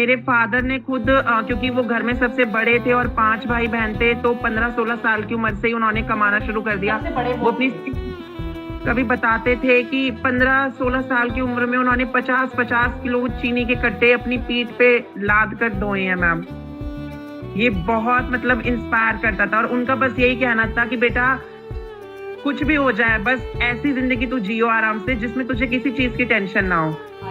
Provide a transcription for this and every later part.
मेरे फादर ने खुद क्योंकि वो घर में सबसे बड़े थे और 5 भाई बहन थे, तो 15-16 साल की उम्र से ही उन्होंने कमाना शुरू कर दिया। वो अपनी कभी बताते थे कि 15-16 साल की उम्र में उन्होंने 50-50 किलो चीनी के कट्टे अपनी पीठ पे लाद कर ढोए हैं मैम। ये बहुत मतलब इंस्पायर करता था और उनका बस यही कहना था कि बेटा कुछ भी हो जाए, बस ऐसी जिंदगी तू जियो आराम से जिसमें तुझे किसी चीज की टेंशन ना हो,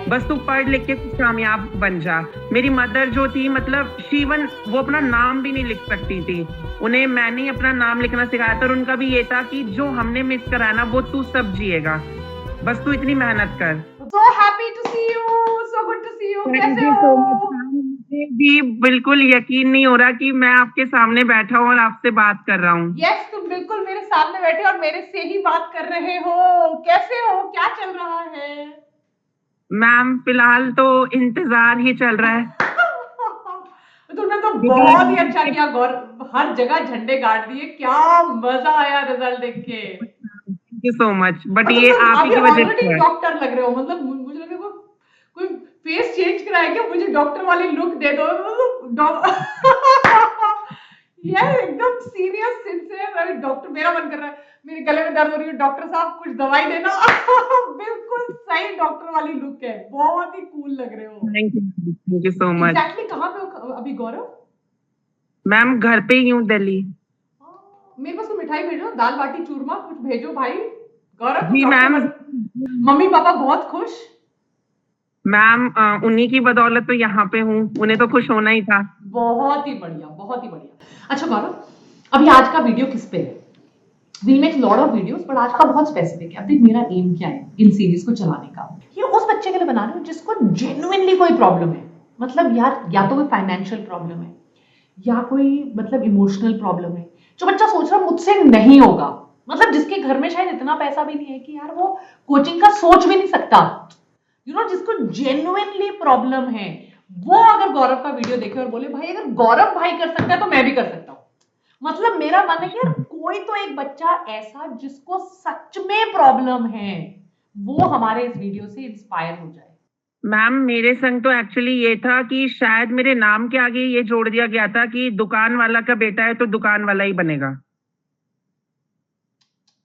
बस तू पढ़ लिख के कुछ कामयाब बन जा। मेरी मदर जो थी मतलब शिवन, वो अपना नाम भी नहीं लिख सकती थी, उन्हें मैंने ही अपना नाम लिखना सिखाया था और उनका भी ये था कि जो हमने मिस करा ना वो तू सब जिएगा, बस तू इतनी मेहनत कर। So happy to see you, so good to see you. Thank कैसे यू हो? So much. मुझे भी बिल्कुल यकीन नहीं हो रहा कि मैं आपके सामने बैठा हूँ और आपसे बात कर रहा हूँ। यस, तुम बिल्कुल मेरे सामने बैठे और मेरे से ही बात कर रहे हो। कैसे हो? क्या चल रहा है? मैम फिलहाल तो इंतजार ही चल रहा है तुमने तो बहुत ही अच्छा क्योंकि किया गौर, हर जगह झंडे गाड़ दिए। क्या मजा आया रिजल्ट देख के। Thank you so much, but और तुम ये तो आप ही अभी की वजह ऑलरेडी से है। डॉक्टर लग रहे हो, मतलब मुझे लगे कोई फेस चेंज कराया क्या, मुझे डॉक्टर वाली लुक दे दो। यार एकदम सीरियस सिंसियर। अरे डॉक्टर, मेरा मन कर रहा है, मेरे गले में दर्द हो रही है, डॉक्टर साहब कुछ दवाई देना। बिल्कुल सही डॉक्टर वाली लुक है, बहुत ही कूल लग रहे हो। Thank you so much. Exactly कहाँ पे हो अभी गौरव? मैम घर पे ही हूँ, दिल्ली। मेरे पास तो मिठाई भेजो, दाल बाटी चूरमा कुछ भेजो भाई। गौरव तुम जी डॉक्टर मैम। बन, मम्मी पापा बहुत खुश। मैम उन्हीं की बदौलत तो यहाँ पे हूँ, उन्हें तो खुश होना ही था। बहुत ही बढ़िया, बहुत ही बढ़िया। अच्छा गौरव, अभी आज का वीडियो किस पे है? We make lot of videos, but आज का बहुत स्पेसिफिक है। अब देख मेरा एम क्या है इन सीरीज को चलाने का, ये उस बच्चे के लिए बना रही हूँ जिसको जेन्युइनली कोई प्रॉब्लम है। मतलब यार, या तो कोई फाइनेंशियल प्रॉब्लम है, या कोई मतलब इमोशनल प्रॉब्लम है, जो बच्चा सोच रहा मुझसे नहीं होगा। मतलब जिसके घर में शायद इतना पैसा भी नहीं है कि यार वो कोचिंग का सोच भी नहीं सकता। जिसको जेन्युइनली प्रॉब्लम है, वो अगर गौरव का वीडियो देखे और बोले भाई अगर गौरव भाई कर सकता है तो मैं भी कर सकता हूँ। मतलब मेरा मन है कि यार कोई तो एक बच्चा ऐसा जिसको सच में प्रॉब्लम है, वो हमारे इस वीडियो से इंस्पायर हो जाए। मैम मेरे संग तो एक्चुअली ये था कि शायद मेरे नाम के आगे ये जोड़ दिया गया था कि दुकान वाला का बेटा है तो दुकान वाला ही बनेगा।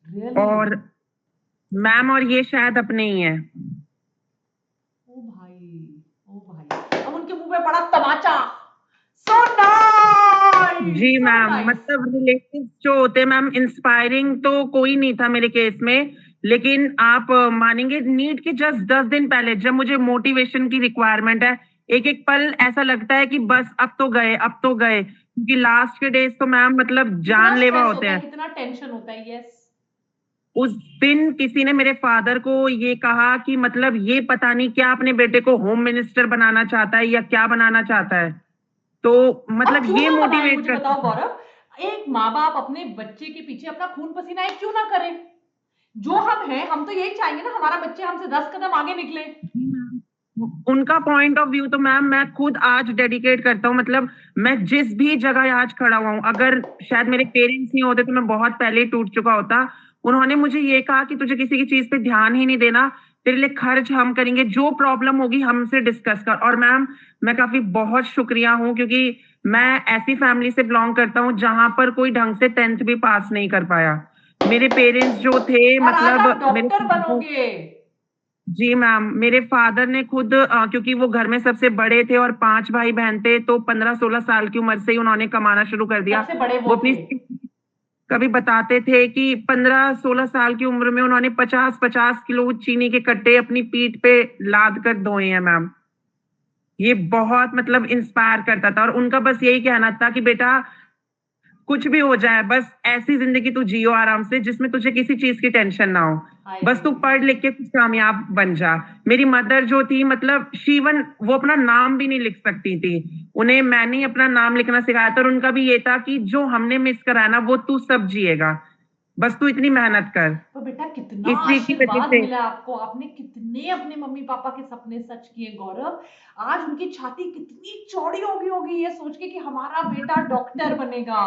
Really? और मैम और ये शायद अपने ही है। ओ भाई, ओ भाई, अब उनके मुंह पे पड़ा तमाचा। सो नाइस, जी सो मैम, नाइस। मतलब रिलेटिव जो होते हैं मैम, इंस्पायरिंग तो कोई नहीं था मेरे केस में, लेकिन आप मानेंगे नीट के जस्ट 10 दिन पहले जब मुझे मोटिवेशन की रिक्वायरमेंट है, एक एक पल ऐसा लगता है कि बस अब तो गए, अब तो गए, क्योंकि लास्ट के डेज तो मैम मतलब कितना जानलेवा स्ट्रेस होते होता है, हैं। कितना टेंशन होता है। यस। उस दिन किसी ने मेरे फादर को ये कहा कि मतलब ये पता नहीं क्या अपने बेटे को होम मिनिस्टर बनाना चाहता है या क्या बनाना चाहता है, तो अब मतलब क्यों ये ना बनाए, मोटिवेट मुझे करता बताओ था। गौरव, एक माँ बाप अपने बच्चे के पीछे अपना खून पसीना एक क्यों ना करे? जो हम हैं, हम तो यही चाहेंगे ना हमारा बच्चे हमसे 10 कदम आगे निकले। उनका पॉइंट ऑफ व्यू तो मैम मैं खुद आज डेडिकेट करता हूँ, मतलब मैं जिस भी जगह आज खड़ा हुआ हूँ, अगर शायद मेरे पेरेंट्स नहीं होते तो मैं बहुत पहले ही टूट चुका होता। उन्होंने मुझे ये कहा कि तुझे किसी की चीज पे ध्यान ही नहीं देना, तेरे लिए खर्च हम करेंगे, जो प्रॉब्लम होगी हमसे डिस्कस कर। और मैम मैं काफी बहुत शुक्रिया हूँ, क्योंकि मैं ऐसी फैमिली से बिलोंग करता हूँ जहां पर कोई ढंग से 10th भी पास नहीं कर पाया। मेरे पेरेंट्स जो थे और आज आप मतलब मेरे डॉक्टर बनोगे। जी मैम, मेरे फादर ने खुद क्योंकि वो घर में सबसे बड़े थे और 5 भाई बहन थे, तो 15-16 साल की उम्र से ही उन्होंने कमाना शुरू कर दिया। सबसे बड़े वो वो अपनी थे। कभी बताते थे कि 15-16 साल की उम्र में उन्होंने 50-50 किलो चीनी के कट्टे अपनी पीठ पे लाद कर ढोए हैं मैम। ये बहुत मतलब इंस्पायर करता था और उनका बस यही कहना था कि बेटा कुछ भी हो जाए, बस ऐसी जिंदगी तू जियो आराम से जिसमें तुझे किसी चीज की टेंशन ना हो, हाय बस तू रे। पढ़ लिख के कुछ कामयाब बन जा। मेरी मदर जो थी मतलब शिवन, वो अपना नाम भी नहीं लिख सकती थी, उन्हें मैंने ही अपना नाम लिखना सिखाया था और उनका भी ये था कि जो हमने मिस करा ना वो तू सब जिएगा, बस तू इतनी मेहनत कर। तो बेटा कितना इसी की वजह आशीर्वाद से मिला आपको, आपने कितने अपने मम्मी पापा के सपने सच किए गौरव। आज उनकी छाती कितनी चौड़ी होगी होगी ये सोच के कि हमारा बेटा डॉक्टर बनेगा।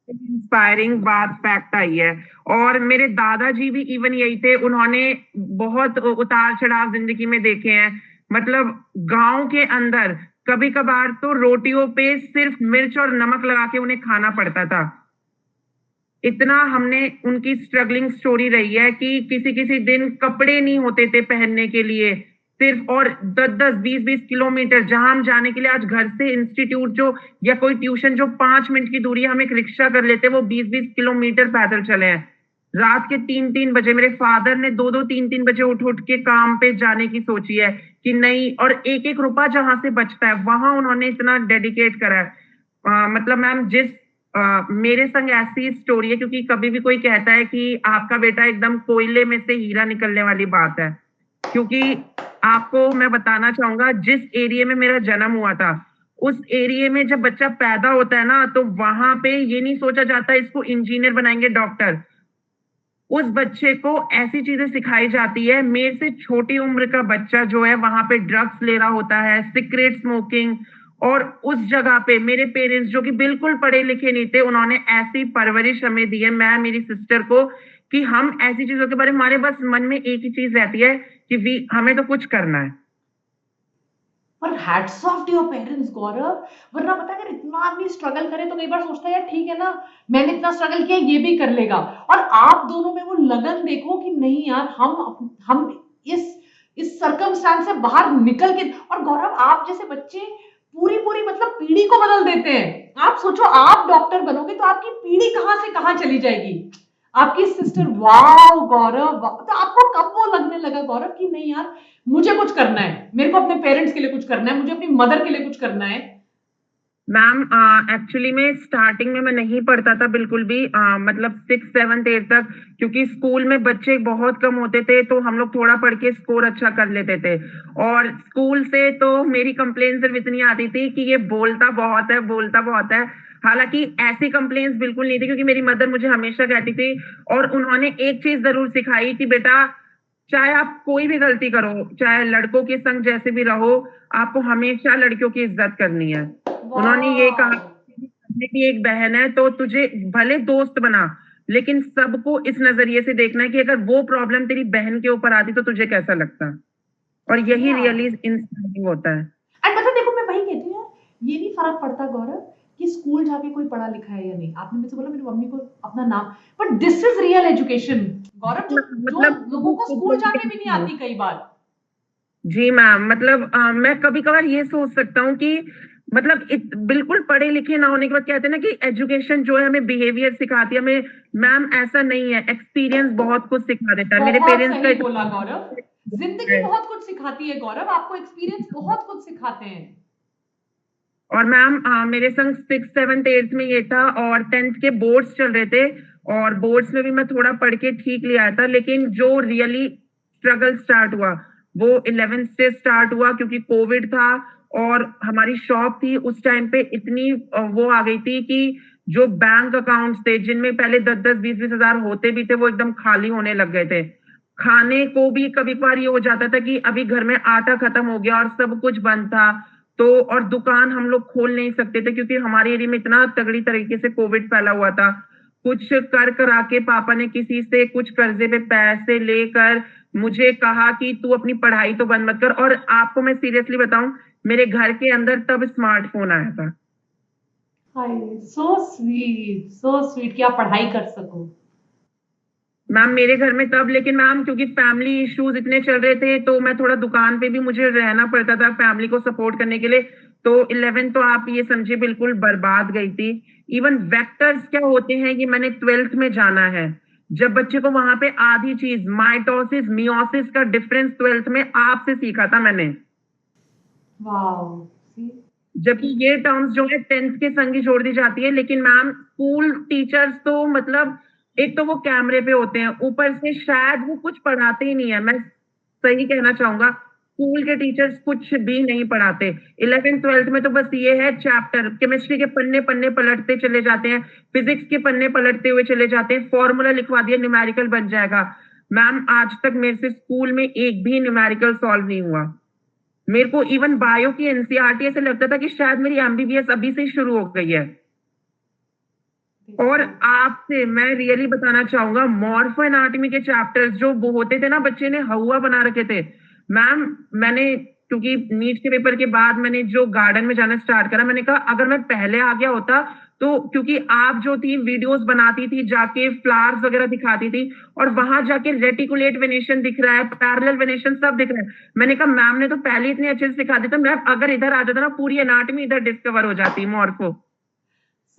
इंस्पायरिंग बात फैक्ट आई है। और मेरे दादाजी भी इवन यही थे, उन्होंने बहुत उतार चढ़ाव जिंदगी में देखे हैं, मतलब गांव के अंदर कभी कभार तो रोटियों पे सिर्फ मिर्च और नमक लगा के उन्हें खाना पड़ता था। इतना हमने उनकी स्ट्रगलिंग स्टोरी रही है कि किसी किसी दिन कपड़े नहीं होते थे पहनने के लिए, सिर्फ और 10-10 20-20 किलोमीटर जहां हम जाने के लिए आज घर से इंस्टीट्यूट जो या कोई ट्यूशन जो 5 मिनट की दूरी है, हम एक रिक्शा कर लेते, वो 20-20 किलोमीटर पैदल चले हैं। रात के 3-3 बजे मेरे फादर ने 2-2 3-3 बजे उठ उठ के काम पे जाने की सोची है कि नहीं, और एक एक रुपया जहां से बचता है वहां उन्होंने इतना डेडिकेट करा है। मतलब मैम मेरे संग ऐसी स्टोरी है, क्योंकि कभी भी कोई कहता है कि आपका बेटा एकदम कोयले में से हीरा निकलने वाली बात है, क्योंकि आपको मैं बताना चाहूंगा जिस एरिया में मेरा जन्म हुआ था, उस एरिया में जब बच्चा पैदा होता है ना, तो वहां पे ये नहीं सोचा जाता इसको इंजीनियर बनाएंगे, डॉक्टर। उस बच्चे को ऐसी चीजें सिखाई जाती है। मेरे से छोटी उम्र का बच्चा जो है वहां पे ड्रग्स ले रहा होता है, सिगरेट स्मोकिंग, और उस जगह पे मेरे पेरेंट्स जो कि बिल्कुल पढ़े लिखे नहीं थे, उन्होंने ऐसी परवरिश हमें दी है, मैं मेरी सिस्टर को, कि हम ऐसी चीजों के बारे में, हमारे बस मन में एक ही चीज रहती है कि हमें तो कुछ करना है। पर hats off to your parents Gaurav. वरना पता है, अगर इतना आदमी स्ट्रगल करे तो कई बार सोचता है यार ठीक है ना, मैंने इतना स्ट्रगल किया, ये भी कर लेगा। और आप दोनों में वो लगन देखो कि नहीं यार, हम इस सर्कमस्टांस से बाहर निकल के। और गौरव, आप जैसे बच्चे पूरी पूरी मतलब पीढ़ी को बदल देते हैं। आप सोचो, आप डॉक्टर बनोगे तो आपकी पीढ़ी कहां से कहां चली जाएगी। आपकी सिस्टर, वाओ गौरव, तो आपको कब वो लगने लगा गौरव कि नहीं यार, मुझे कुछ करना है, मेरे को अपने पेरेंट्स के लिए कुछ करना है, मुझे अपनी मदर के लिए कुछ करना है? मैम एक्चुअली में स्टार्टिंग में मैं नहीं पढ़ता था बिल्कुल भी, मतलब 6, 7, 8 तक, क्योंकि स्कूल में बच्चे बहुत कम होते थे, तो हम लोग थोड़ा पढ़ के स्कोर अच्छा कर लेते थे। और स्कूल से तो मेरी कंप्लेन सिर्फ इतनी आती थी कि ये बोलता बहुत है, बोलता बहुत है। हालांकि ऐसी कंप्लेन्स बिल्कुल नहीं थी, क्योंकि मेरी मदर मुझे हमेशा कहती थी, और उन्होंने एक चीज जरूर सिखाई कि बेटा, चाहे आप कोई भी गलती करो, चाहे लड़कों के संग जैसे भी रहो, आपको हमेशा लड़कियों की इज्जत करनी है। उन्होंने ये कहा, मेरी एक बहन है तो तुझे भले दोस्त बना, लेकिन सबको इस नजरिए से देखना है कि अगर वो प्रॉब्लम तेरी बहन के ऊपर आती तो तुझे कैसा लगता। और यही रियली इंस्पायरिंग होता है। एंड मतलब देखो, मैं वही कहती हूँ यार, ये नहीं फर्क पड़ता गौरव कि स्कूल जाके कोई पढ़ा लिखा है या नहीं। आपने मुझसे बोला मेरी मम्मी को अपना नाम, but this is real education Gaurav, जो लोगों को स्कूल जाके भी नहीं आती कई बार। जी मैम, मतलब मैं कभी कभार ये सोच सकता हूँ कि मतलब बिल्कुल पढ़े लिखे ना होने के बाद कहते हैं ना कि एजुकेशन जो है हमें बिहेवियर सिखाती है, हमें मैम ऐसा नहीं है, एक्सपीरियंस बहुत कुछ सिखा देता है। मेरे बहुत पेरेंट्स सही का बोला गौरव, जिंदगी बहुत कुछ सिखाती है गौरव, आपको एक्सपीरियंस बहुत कुछ सिखाते हैं। और मैम मेरे संग 6, 7, 8 में ये था, और 10th के बोर्ड्स चल रहे थे, और बोर्ड्स में भी मैं थोड़ा पढ़ के ठीक ले आया था, लेकिन जो रियली स्ट्रगल स्टार्ट हुआ वो 11th से स्टार्ट हुआ, क्योंकि कोविड था और हमारी शॉप थी उस टाइम पे इतनी वो आ गई थी कि जो बैंक अकाउंट्स थे जिनमें पहले 10-10 20-20 हजार होते भी थे, वो एकदम खाली होने लग गए थे। खाने को भी कभी कभार ये हो जाता था कि अभी घर में आटा खत्म हो गया और सब कुछ बंद था, तो और दुकान हम लोग खोल नहीं सकते थे, क्योंकि हमारे एरिया में इतना तगड़ी तरीके से कोविड फैला हुआ था। कुछ कर करा के पापा ने किसी से कुछ कर्जे पे पैसे लेकर मुझे कहा कि तू अपनी पढ़ाई तो बंद मत कर। और आपको मैं सीरियसली बताऊं, मेरे घर के अंदर तब स्मार्टफोन आया था। हाय, सो स्वीट कि आप पढ़ाई कर सको। मैम मेरे घर में तब, लेकिन मैम क्योंकि फैमिली इश्यूज इतने चल रहे थे, तो मैं थोड़ा दुकान पे भी मुझे रहना पड़ता था फैमिली को सपोर्ट करने के लिए, तो 11 तो आप ये समझिए बिल्कुल बर्बाद गई थी। इवन वेक्टर्स क्या होते हैं ये मैंने 12th में जाना है, जब बच्चे को वहां पे आधी चीज माइटोसिस मियोसिस का डिफरेंस 12th में आपसे सीखा था मैंने। वाओ, जबकि ये टर्म्स जो है 10th के संग ही जोड़ दी जाती है। लेकिन मैम स्कूल टीचर्स तो मतलब एक तो वो कैमरे पे होते हैं, ऊपर से शायद वो कुछ पढ़ाते ही नहीं है, मैं सही कहना चाहूंगा, स्कूल के टीचर्स कुछ भी नहीं पढ़ाते। 11th-12th में तो बस ये है, चैप्टर केमिस्ट्री के पन्ने पन्ने पलटते चले जाते हैं, फिजिक्स के पन्ने पलटते हुए चले जाते हैं, फॉर्मूला लिखवा दिया न्यूमेरिकल बन जाएगा। मैम आज तक मेरे से स्कूल में एक भी न्यूमेरिकल सॉल्व नहीं हुआ। मेरे को इवन बायो की एनसीईआरटी ऐसे लगता था कि शायद मेरी एमबीबीएस अभी से शुरू हो गई है। और आपसे मैं रियली बताना चाहूंगा, मॉर्फो एनाटॉमी के चैप्टर्स जो वो होते थे ना, बच्चे ने हवा बना रखे थे। मैम मैंने क्योंकि नीट के पेपर के बाद मैंने जो गार्डन में जाना स्टार्ट करा, मैंने कहा अगर मैं पहले आ गया होता तो, क्योंकि आप जो थी वीडियोस बनाती थी, जाके फ्लावर्स वगैरह दिखाती थी, और वहां जाके रेटिकुलेट वेनेशन दिख रहा है, पैरेलल वेनेशन सब दिख रहा है। मैंने कहा मैम ने तो पहले इतने अच्छे से सिखा दिया था, मैम अगर इधर आ जाता ना पूरी एनाटॉमी इधर डिस्कवर हो जाती, morpho.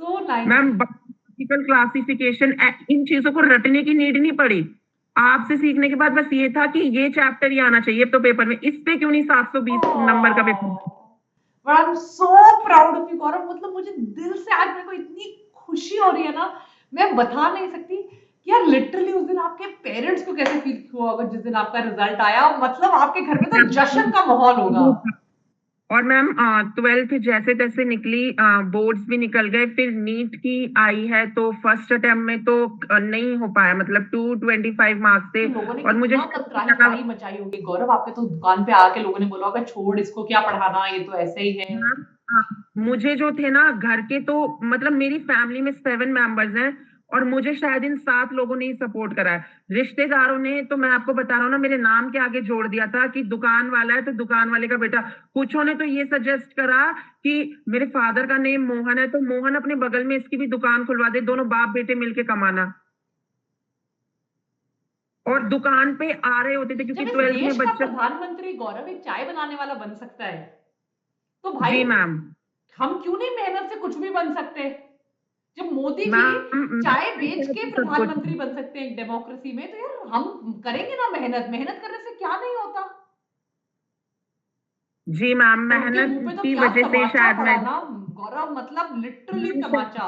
So nice. Ma'am biological classification, इन चीजों को रटने की नीड नहीं पड़ी। आपसे सीखने के बाद बस ये था कि ये चैप्टर ही आना चाहिए तो पेपर में, इस पे क्यों नहीं 720 नंबर का पेपर। But I am so proud of you Gaurav. मतलब मुझे दिल से आज मेरे को इतनी खुशी हो रही है ना, मैं बता नहीं सकती कि यार लिटरली उस दिन आपके पेरेंट्स को कैसे फील हुआ होगा जिस दिन आपका रिजल्ट आया। मतलब आपके घर में तो जश्न का माहौल होगा। और मैम 12th जैसे तैसे निकली, बोर्ड्स भी निकल गए, फिर नीट की आई है तो फर्स्ट अटेम्प्ट में तो नहीं हो पाया, मतलब 225 मार्क्स थे। लोगों ने और मुझे कितना त्राही मचाई होगी गौरव। आपके तो दुकान पे आके लोगों ने बोला होगा छोड़ इसको, क्या पढ़ाना, ये तो ऐसे ही है। मुझे जो थे ना घर के, तो मतलब मेरी फैमिली में 7 मेंबर्स हैं, और मुझे शायद इन 7 लोगों ने ही सपोर्ट करा है। रिश्तेदारों ने तो, मैं आपको बता रहा हूँ ना, मेरे नाम के आगे जोड़ दिया था कि दुकान वाला है तो दुकान वाले का बेटा। कुछों ने तो ये सजेस्ट करा कि मेरे फादर का नेम मोहन है तो मोहन अपने बगल में इसकी भी दुकान खुलवा दे, दोनों बाप बेटे मिलके कमाना। और दुकान पे आ रहे होते थे क्योंकि जब इस 12th देश में का बच्चा। प्रधानमंत्री गौरव एक चाय बनाने वाला बन सकता है तो भाई जी मैम। हम क्यों नहीं मेहनत से कुछ भी बन सकते। जब मोदी जी मैम चाय बेच के सब कुछ। प्रधानमंत्री बन सकते हैं एक डेमोक्रेसी में, तो यार हम करेंगे ना मेहनत। मेहनत करने से क्या नहीं होता। जी मैम, और उनके मेहनत मुंह पे तो की क्या वजह से तमाचा शायद पड़ा मैं ना गौरव, मतलब लिटरली तमाचा।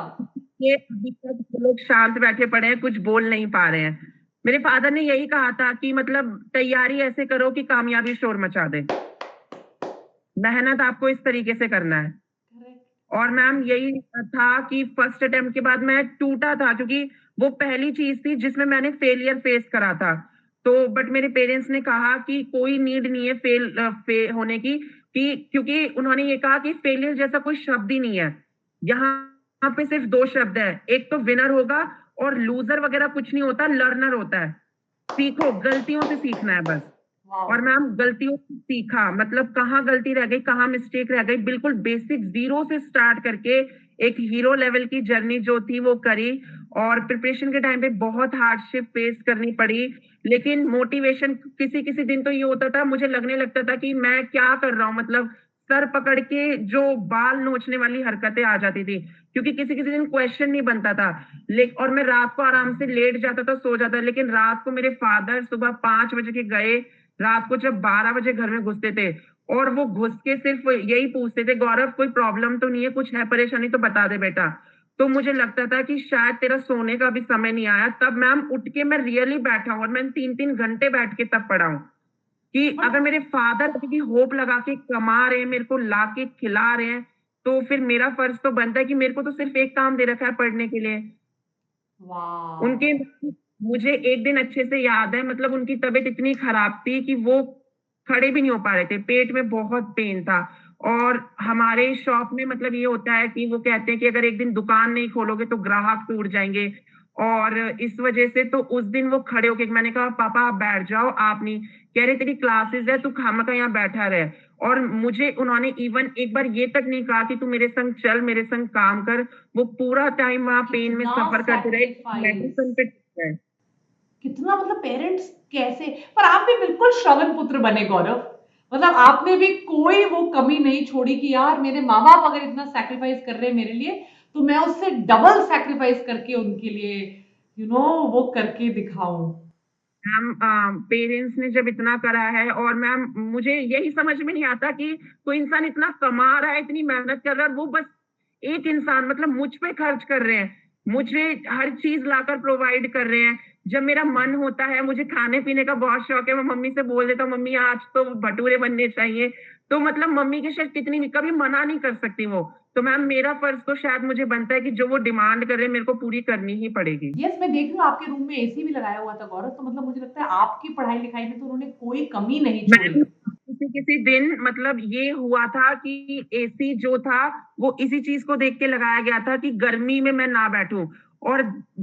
ये अभी तक वो लोग शांत बैठे पड़े हैं, कुछ बोल नहीं पा रहे हैं। मेरे फादर ने यही कहा था कि मतलब तैयारी ऐसे करो कि कामयाबी शोर मचा दे, मेहनत आपको इस तरीके से करना है। और मैम यही था कि फर्स्ट अटेम्प्ट के बाद मैं टूटा था, क्योंकि वो पहली चीज थी जिसमें मैंने फेलियर फेस करा था। तो बट मेरे पेरेंट्स ने कहा कि कोई नीड नहीं है फेल होने की, कि क्योंकि उन्होंने ये कहा कि फेलियर जैसा कोई शब्द ही नहीं है। यहाँ पे सिर्फ 2 शब्द है, एक तो विनर होगा, और लूजर वगैरह कुछ नहीं होता, लर्नर होता है। सीखो, गलतियों से सीखना है बस। और मैम गलतियों से सीखा, मतलब कहाँ गलती रह गई, कहाँ मिस्टेक रह गई, बिल्कुल बेसिक जीरो से स्टार्ट करके एक हीरो लेवल की जर्नी जो थी वो करी। और प्रिपरेशन के टाइम पे बहुत हार्डशिप फेस करनी पड़ी, लेकिन मोटिवेशन किसी किसी दिन तो ये होता था, मुझे लगने लगता था कि मैं क्या कर रहा हूँ, मतलब सर पकड़ के जो बाल नोचने वाली हरकतें आ जाती थी, क्योंकि किसी किसी दिन क्वेश्चन नहीं बनता था। और मैं रात को आराम से लेट जाता था, सो जाता, लेकिन रात को मेरे फादर सुबह 5 बजे के गए, रात को जब 12 बजे घर में घुसते थे, और वो घुस के सिर्फ यही पूछते थे, गौरव कोई प्रॉब्लम तो नहीं है, कुछ है परेशानी तो बता दे बेटा। तो मुझे लगता था कि शायद तेरा सोने का भी समय नहीं आया। तब मैम उठ के मैं रियली बैठा हूँ, और मैं 3-3 घंटे बैठ के तब पढ़ा हूँ कि अगर मेरे फादर अभी होप लगा के कमा रहे हैं, मेरे को ला के खिला रहे हैं, तो फिर मेरा फर्ज तो बनता है कि मेरे को तो सिर्फ एक काम दे रखा है, पढ़ने के लिए। उनके, मुझे एक दिन अच्छे से याद है, मतलब उनकी तबीयत इतनी खराब थी कि वो खड़े भी नहीं हो पा रहे थे, पेट में बहुत पेन था। और हमारे शॉप में मतलब ये होता है कि वो कहते हैं कि अगर एक दिन दुकान नहीं खोलोगे तो ग्राहक टूट जाएंगे, और इस वजह से तो उस दिन वो खड़े होके, मैंने कहा पापा आप बैठ जाओ, आप नहीं, कह रहे तेरी क्लासेस है, तू खामखा यहाँ बैठा रहे। और मुझे उन्होंने इवन एक बार ये तक नहीं कहा कि तू मेरे संग चल, मेरे संग काम कर। वो पूरा टाइम वहां पेन में कितना सफर करते रहे, sacrifice। मेडिसिन पे है। कितना मतलब पेरेंट्स कैसे। पर आप भी बिल्कुल श्रवण पुत्र बने गौरव। मतलब आपने भी कोई वो कमी नहीं छोड़ी कि यार मेरे माँ बाप अगर इतना सैक्रिफाइस कर रहे हैं मेरे लिए, तो मैं उससे डबल सैक्रिफाइस करके उनके लिए वो करके दिखाऊं। मैम पेरेंट्स ने जब इतना करा है, और मैम मुझे यही समझ में नहीं आता कि कोई इंसान इतना कमा रहा है, इतनी मेहनत कर रहा है, वो बस एक इंसान मतलब मुझ पे खर्च कर रहे हैं, मुझे हर चीज लाकर प्रोवाइड कर रहे हैं। जब मेरा मन होता है, मुझे खाने पीने का बहुत शौक है, मैं मम्मी से बोल देता हूँ मम्मी आज तो भटूरे बनने चाहिए, तो मतलब मम्मी की शायद कितनी भी कभी मना नहीं कर सकती वो। तो मैम मेरा फर्ज तो शायद मुझे बनता है कि जो वो डिमांड कर रहे हैं मेरे को पूरी करनी ही पड़ेगी। यस, मैं देख रही हूँ आपके रूम में एसी भी लगाया हुआ था गौरव, तो मतलब मुझे लगता है आपकी पढ़ाई लिखाई में तो उन्होंने कोई कमी नहीं छोड़ी। मैम किसी किसी दिन मतलब ये हुआ था कि एसी जो था वो इसी चीज को देख के लगाया गया था कि गर्मी में मैं ना बैठूं। और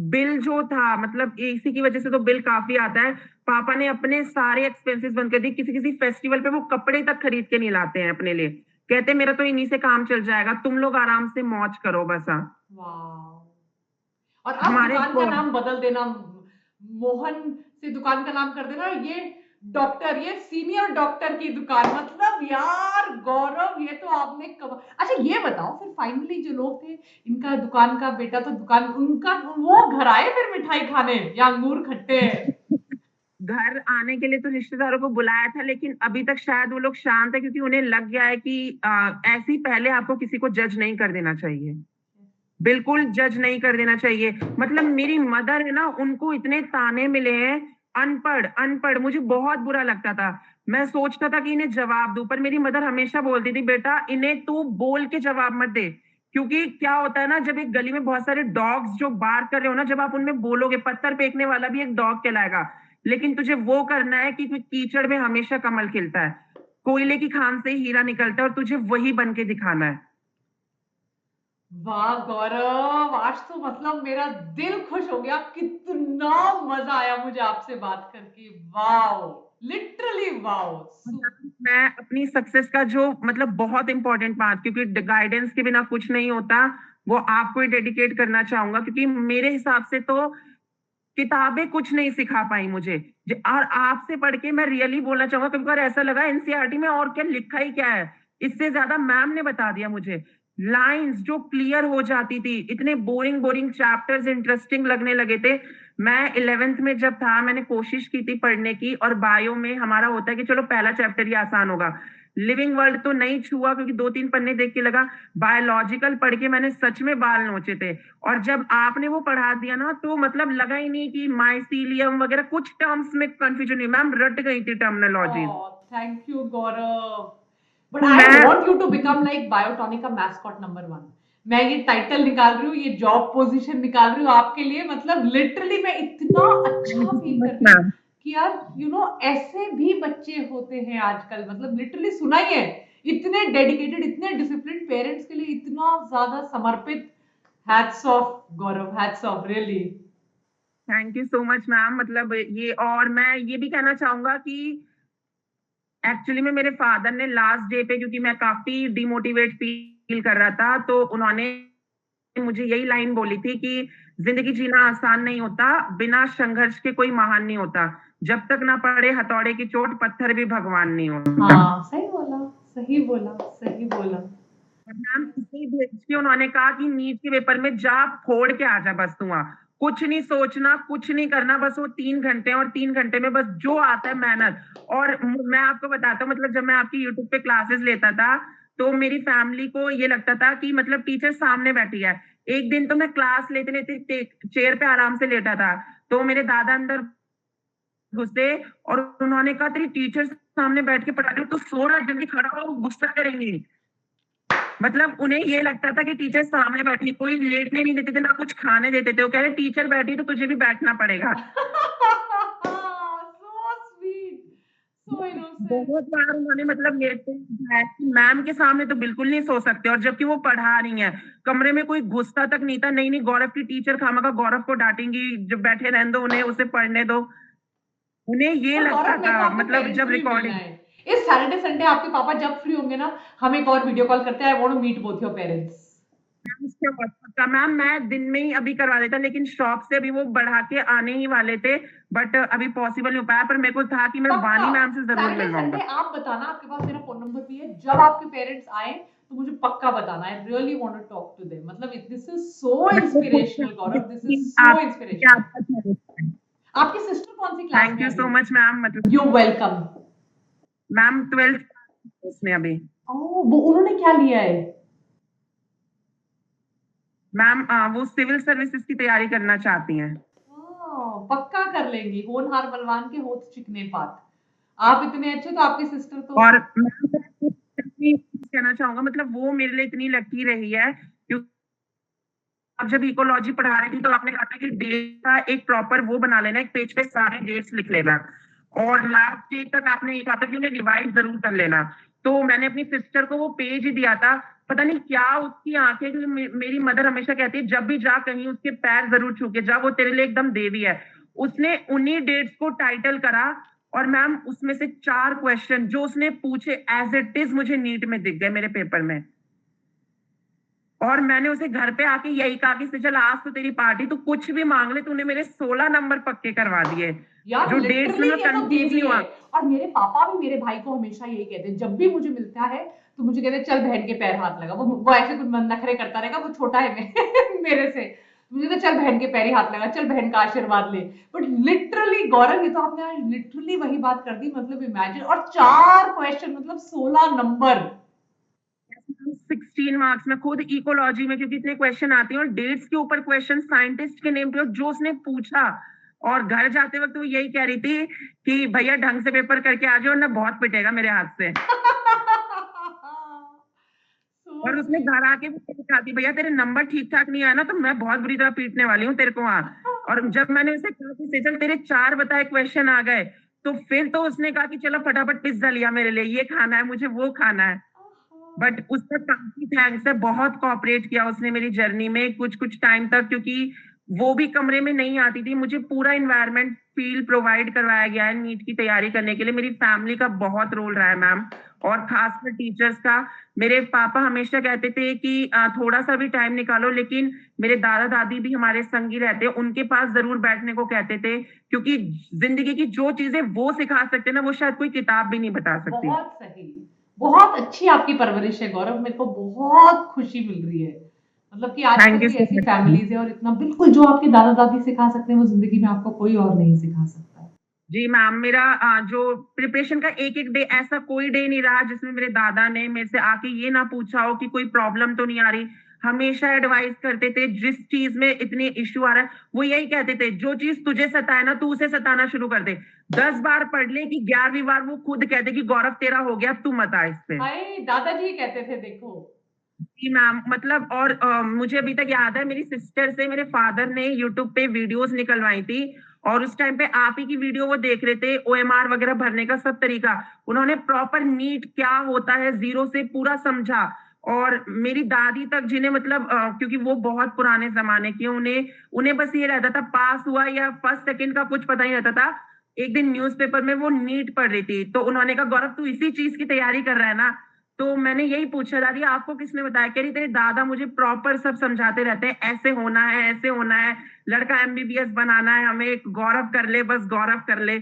बिल जो था, मतलब इसी की वजह से तो बिल काफी आता है। पापा ने अपने सारे एक्सपेंसेस बंद कर दिए, किसी किसी फेस्टिवल पे वो कपड़े तक खरीद के नहीं लाते हैं अपने लिए, कहते मेरा तो इन्हीं से काम चल जाएगा, तुम लोग आराम से मौज करो बस। हाँ, वाह। और अब हमारे दुकान का नाम बदल देना, मोहन से दुकान का नाम कर देना ये डॉक्टर, ये सीनियर डॉक्टर की दुकान। मतलब यार गौरव, ये तो आपने अच्छा ये बताओ, फिर फाइनली जो लोग थे, इनका दुकान का बेटा तो दुकान उनका, वो घर आए फिर मिठाई खाने या अंगूर खट्टे? घर आने के लिए तो रिश्तेदारों को बुलाया था, लेकिन अभी तक शायद वो लोग शांत है, क्योंकि उन्हें लग गया है कि ऐसे ही पहले आपको किसी को जज नहीं कर देना चाहिए, बिल्कुल जज नहीं कर देना चाहिए। मतलब मेरी मदर है ना, उनको इतने ताने मिले हैं, अनपढ़ अनपढ़, मुझे बहुत बुरा लगता था। मैं सोचता था कि इन्हें जवाब दूं, पर मेरी मदर हमेशा बोलती थी बेटा इन्हें तू बोल के जवाब मत दे, क्योंकि क्या होता है ना, जब एक गली में बहुत सारे डॉग्स जो बार कर रहे हो ना, जब आप उनमें बोलोगे, पत्थर फेंकने वाला भी एक डॉग कहलाएगा, लेकिन तुझे वो करना है कि कीचड़ में हमेशा कमल खिलता है, कोयले की खान से ही हीरा निकलता है, और तुझे वही बन के दिखाना है। वाह गौरव, आज तो मतलब मेरा दिल खुश हो गया, कितना मजा आया मुझे आपसे बात करके। Wow, literally wow. मैं अपनी सक्सेस का जो, मतलब बहुत इंपॉर्टेंट पार्ट, क्योंकि गाइडेंस के बिना कुछ नहीं होता, वो आपको ही डेडिकेट करना चाहूंगा, क्योंकि मेरे हिसाब से तो किताबें कुछ नहीं सिखा पाई मुझे। और आपसे पढ़ के मैं रियली बोलना चाहूंगा, कभी कभार ऐसा लगा एनसीईआरटी में और क्या लिखा ही क्या है, इससे ज्यादा मैम ने बता दिया मुझे। लाइंस जो क्लियर हो जाती थी, इतने बोरिंग बोरिंग चैप्टर्स इंटरेस्टिंग लगने लगे थे। मैं 11th में जब था, मैंने कोशिश की थी पढ़ने की, और बायो में हमारा होता है कि चलो पहला चैप्टर ही आसान होगा, लिविंग वर्ल्ड तो नहीं छुआ, क्योंकि 2-3 पन्ने देख के लगा, बायोलॉजिकल पढ़ के मैंने सच में बाल नोचे थे। और जब आपने वो पढ़ा दिया ना, तो मतलब लगा ही नहीं कि माइसीलियम वगैरह कुछ टर्म्स में कंफ्यूजन नहीं, मैम रट गई थी terminologies. Oh, thank you, Gaurav. But तो I मैं want you to become like Biotonica mascot #1. मैं ये टाइटल निकाल रही हूँ, ये जॉब पोजीशन निकाल रही हूँ आपके लिए। मतलब लिटरली मैं इतना अच्छा फील कर रही हूँ मैम, कि यार ऐसे भी बच्चे होते हैं आजकल। मतलब लिटरली सुना ही है, इतने डेडिकेटेड, इतने डिसिप्लिन पेरेंट्स के लिए इतना ज्यादा समर्पित। Hats off Gaurav, hats off really. Thank you so much ma'am. मतलब ये, और मैं ये भी कहना चाहूंगा कि एक्चुअली में मेरे फादर ने लास्ट डे पे, क्योंकि मैं काफी डिमोटिवेट फील कर रहा था, तो उन्होंने मुझे यही लाइन बोली थी कि जिंदगी जीना आसान नहीं होता, बिना संघर्ष के कोई महान नहीं होता, जब तक ना पड़े हथौड़े की चोट पत्थर भी भगवान नहीं होता। हाँ, सही बोला, सही बोला, सही बोला। और मैम इसे भेज के उन्होंने कहा कि नीट के पेपर में जा, फोड़ के आ जा, बस तू वहां कुछ नहीं सोचना, कुछ नहीं करना, बस वो 3 घंटे, और 3 घंटे में बस जो आता है मेहनत। और मैं आपको बताता हूँ, मतलब जब मैं आपकी यूट्यूब पे क्लासेस लेता था, तो मेरी फैमिली को ये लगता था कि मतलब टीचर सामने बैठी है। एक दिन तो मैं क्लास लेते लेते चेयर पे आराम से लेटा था, तो मेरे दादा अंदर घुसे, और उन्होंने कहा तेरी टीचर सामने बैठ के पढ़ा रही हो, तो सो रहा, जल्दी खड़ा हो, गुस्सा करेंगी। मतलब उन्हें ये लगता था कि टीचर सामने बैठी, कोई लेटने नहीं देते थे, ना कुछ खाने देते थे, वो कह रहे टीचर बैठी तो तुझे भी बैठना पड़ेगा। So sweet, so innocent. बहुत बार उन्होंने मतलब लेटते है कि मैम के सामने तो बिल्कुल नहीं सो सकते, और जबकि वो पढ़ा रही है, कमरे में कोई घुसता तक नहीं था, नहीं नहीं गौरव की टीचर खामखा गौरव को डांटेंगी, जब बैठे रहने दो उन्हें, उसे पढ़ने दो, उन्हें ये और लगता गौरव, मेरे को था, आपके मतलब पेरेंट्स जब से भी मिलना रिकॉर्डिंग। है। इस सैटरडे संडे आपके पापा जब फ्री होंगे ना, हम एक और वीडियो कॉल करते हैं। I want to meet both your parents. Ma'am मैं दिन में ही अभी करवा देता, लेकिन शॉप से अभी वो बढ़ा के आने ही वाले थे, बट अभी पॉसिबल नहीं हो पाया, पर मेरे को था कि मैं पक्का, वानी मैम से जरूर सैटरडे मिलवाऊंगा। संडे आप बताना, आपके पास मेरा फोन नंबर भी है। जब आपके पेरेंट्स आए तो मुझे पक्का बताना। I really want to talk to them. मतलब this is so inspirational Gaurav, this is so inspirational. आपकी सिस्टर कौन सी क्लास थैंक में यू अभी? So much ma'am. मतलब यू वेलकम। मैम 12th उसने अभी। ओह, वो उन्होंने क्या लिया है? मैम वो सिविल सर्विसेज की तैयारी करना चाहती हैं। पक्का कर लेंगी। होनहार बलवान के होठ चिकने पात। आप इतने अच्छे तो आपकी सिस्टर तो। और मैं कहना चाहूंगा, मतलब वो मेरे लिए इतनी लकी रही है, क्योंकि आप जब इकोलॉजी पढ़ा रही थी, तो आपने कहा था कि डेट का एक प्रॉपर वो बना लेना, एक पेज पे सारे डेट्स लिख लेना, और लास्ट डेट तक आपने ये कहा था कि उन्हें रिवाइज जरूर कर लेना। तो मैंने अपनी सिस्टर को वो पेज ही दिया था, पता नहीं क्या उसकी आंखें, क्योंकि मेरी मदर हमेशा कहती है जब भी जा कहीं उसके पैर जरूर छू के जा, वो तेरे लिए एकदम देवी है। उसने उन्हीं डेट्स को टाइटल करा, और मैम उसमें से 4 क्वेश्चन जो उसने पूछे एज इट इज मुझे नीट में दिख गए मेरे पेपर में। और मैंने उसे घर पे आके यही कहा कि चल आज तो तेरी पार्टी, तू कुछ भी मांग ले, तूने मेरे 16 नंबर पक्के करवा दिए। यार जो डेट्स में लिटरली मैं ये तो कंफ्यूज देवी नहीं हुआ। है। और मेरे पापा भी मेरे भाई को हमेशा यही कहते हैं, जब भी मुझे मिलता है तो मुझे कहते हैं चल बहन के पैर हाथ लगा। वो ऐसे कुछ नखरे करता रहेगा, वो छोटा है मेरे से। मुझे तो चल बहन के पैर ही हाथ लगा, चल बहन का आशीर्वाद ले। बट लिटरली गौरव, ये तो आपने आज लिटरली वही बात कर दी, मतलब इमेजिन। और 4 क्वेश्चन, मतलब 16 नंबर। 16 मार्क्स में, खुद इकोलॉजी में, क्योंकि इतने क्वेश्चन आते हैं और डेट्स के ऊपर क्वेश्चन, साइंटिस्ट के नेम पे, और जो उसने पूछा। और घर जाते वक्त वो यही कह रही थी कि भैया ढंग से पेपर करके आ जाओ, ना बहुत पिटेगा मेरे हाथ से। So और उसने sweet. घर आके भी कहा थी भैया तेरे नंबर ठीक ठाक नहीं आया ना तो मैं बहुत बुरी तरह पीटने वाली हूँ तेरे को वहां। और जब मैंने उसे कहा कि सेजल तेरे 4 बताए क्वेश्चन आ गए, तो फिर तो उसने कहा कि चलो फटाफट पिज्जा लिया मेरे लिए, ये खाना है मुझे, वो खाना है। बट उसका काफी थैंक्स है, बहुत कोऑपरेट किया उसने मेरी जर्नी में कुछ कुछ टाइम तक, क्योंकि वो भी कमरे में नहीं आती थी। मुझे पूरा इन्वायरमेंट फील प्रोवाइड करवाया गया है नीट की तैयारी करने के लिए। मेरी फैमिली का बहुत रोल रहा है मैम, और खासकर टीचर्स का। मेरे पापा हमेशा कहते थे कि थोड़ा सा भी टाइम निकालो, लेकिन मेरे दादा दादी भी हमारे संगी रहते हैं, उनके पास जरूर बैठने को कहते थे, क्योंकि जिंदगी की जो चीजें वो सिखा सकते हैं ना, वो शायद कोई किताब भी नहीं बता सकती। बहुत सही। बहुत अच्छी आपकी परवरिश है गौरव, मेरे को बहुत खुशी मिल रही है। मतलब कि आजकल थैंक यू भी सो ऐसी मच। फैमिलीज है, और इतना बिल्कुल जो आपके दादा दादी सिखा सकते हैं वो जिंदगी में आपको कोई और नहीं सिखा सकता। जी मैम, मेरा जो प्रिपरेशन का एक एक डे, ऐसा कोई डे नहीं रहा जिसमें मेरे दादा ने मेरे से आके ये ना पूछा हो कि कोई प्रॉब्लम तो नहीं आ रही। हमेशा एडवाइस करते थे, जिस चीज में इतने इश्यू आ रहा है वो यही कहते थे जो चीज तुझे सताए ना तू उसे सताना शुरू कर दे। 10 बार पढ़ ले कि 11वीं बार वो खुद कहते कि गौरव तेरा हो गया, तू मत आ इस पे। हाय, दादाजी कहते थे देखो। जी मैम, मतलब और मुझे अभी तक याद है मेरी सिस्टर से मेरे फादर ने यूट्यूब पे वीडियोस निकलवाई थी, और उस टाइम पे आप ही की वीडियो वो देख रहे थे, ओएमआर वगैरह भरने का सब तरीका। उन्होंने प्रॉपर नीट क्या होता है जीरो से पूरा समझा। और मेरी दादी तक, जिन्हें मतलब क्योंकि वो बहुत पुराने जमाने की, उन्हें उन्हें बस ये रहता था पास हुआ या फर्स्ट सेकंड का कुछ पता ही रहता था। एक दिन न्यूज़पेपर में वो नीट पढ़ रही थी, तो उन्होंने कहा गौरव तू इसी चीज की तैयारी कर रहा है ना। तो मैंने यही पूछा दादी आपको किसने बताया, कह रही तेरे दादा मुझे प्रॉपर सब समझाते रहते हैं, ऐसे होना है ऐसे होना है, लड़का एमबीबीएस बनाना है हमें, गौरव कर ले बस गौरव कर ले।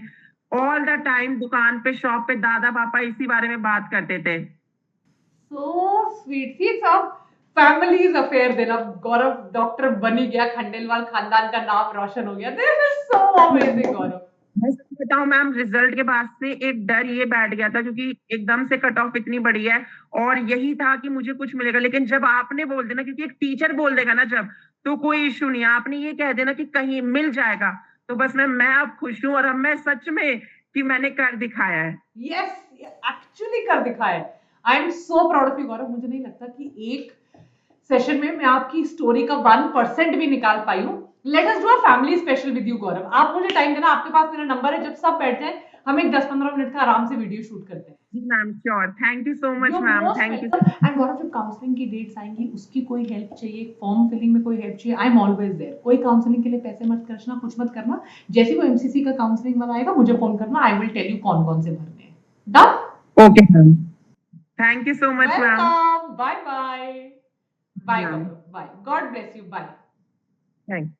ऑल द टाइम दुकान पे शॉप पे दादा पापा इसी बारे में बात करते थे। So sweet. सी सब फैमिलीज अफेयर देना, गौरव डॉक्टर बन ही गया, खंडेलवाल खानदान का नाम रोशन हो गया। दिस इज सो अमेजिंग गौरव। मैं सच बताऊं मैम, रिजल्ट के बाद से एक डर ये बैठ गया था, क्योंकि एकदम से कट ऑफ इतनी बड़ी है, और यही था कि मुझे कुछ मिलेगा। लेकिन जब आपने बोल देना, क्योंकि एक टीचर बोल देगा ना जब, तो कोई इशू नहीं है, आपने ये कह देना कि कहीं मिल जाएगा, तो बस मैं अब खुश हूँ, और अब मैं सच में कि मैंने कर दिखाया है। यस, एक्चुअली कर दिखाया। I am so proud of you Gaurav. मुझे नहीं लगता कि एक सेशन में मैं आपकी स्टोरी का 1% भी निकाल पाई हूँ। Let us do a family special with you Gaurav. आप मुझे टाइम देना, आपके पास मेरा नंबर है, जब सब बैठ जाए हम एक 10-15 मिनट का आराम से वीडियो शूट करते हैं। जी ma'am sure, thank you so you much are ma'am, most thank you. Welcome. And Gaurav, जब काउंसलिंग की डेट्स आएंगी, उसकी कोई हेल्प चाहिए, फॉर्म फिलिंग में कोई हेल्प चाहिए, आई एम ऑलवेज देयर। कोई काउंसलिंग के लिए पैसे मत खर्चना, कुछ मत करना। जैसे वो एमसीसी का काउंसलिंग वाला आएगा मुझे फोन करना, आई विल टेल यू कौन कौन से भरने हैं। Done. Okay ma'am, thank you so much ma'am. Welcome. Bye bye. Bye ma'am Gaurav, bye. God bless you, bye. Thank